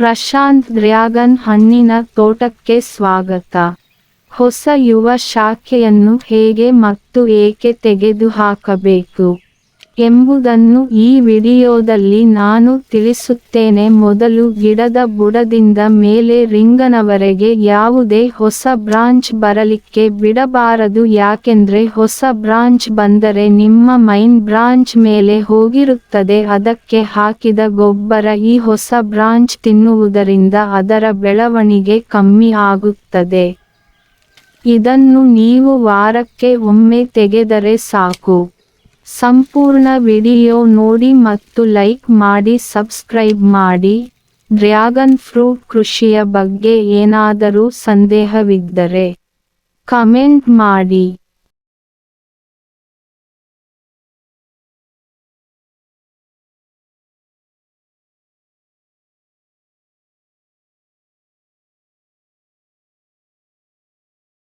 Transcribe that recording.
Prashant dragon ಹಣ್ಣಿನ ತೋಟಕ್ಕೆ ಸ್ವಾಗತ. ಹೊಸ ಯುವ ಶಾಖೆಯನ್ನು ಹೇಗೆ ಮತ್ತು ಏಕೆ ತೆಗೆದುಹಾಕಬೇಕು ಎಂಬುದನ್ನು ಈ ವಿಡಿಯೋದಲ್ಲಿ ನಾನು ತಿಳಿಸುತ್ತೇನೆ. ಮೊದಲು ಗಿಡದ ಬುಡದಿಂದ ಮೇಲೆ ರಿಂಗನವರೆಗೆ ಯಾವುದೇ ಹೊಸ ಬ್ರಾಂಚ್ ಬರಲಿಕ್ಕೆ ಬಿಡಬಾರದು, ಯಾಕೆಂದ್ರೆ ಹೊಸ ಬ್ರಾಂಚ್ ಬಂದರೆ ನಿಮ್ಮ ಮೈನ್ ಬ್ರಾಂಚ್ ಮೇಲೆ ಹೋಗಿರುತ್ತದೆ. ಅದಕ್ಕೆ ಹಾಕಿದ ಗೊಬ್ಬರ ಈ ಹೊಸ ಬ್ರಾಂಚ್ ತಿನ್ನುವುದರಿಂದ ಅದರ ಬೆಳವಣಿಗೆ ಕಮ್ಮಿ ಆಗುತ್ತದೆ. ಇದನ್ನು ನೀವು ವಾರಕ್ಕೆ ಒಮ್ಮೆ ತೆಗೆದರೆ ಸಾಕು. ಸಂಪೂರ್ಣ ವಿಡಿಯೋ ನೋಡಿ ಮತ್ತು ಲೈಕ್ ಮಾಡಿ, ಸಬ್ಸ್ಕ್ರೈಬ್ ಮಾಡಿ. ಡ್ರ್ಯಾಗನ್ ಫ್ರೂಟ್ ಕೃಷಿಯ ಬಗ್ಗೆ ಏನಾದರೂ ಸಂದೇಹವಿದ್ದರೆ ಕಮೆಂಟ್ ಮಾಡಿ.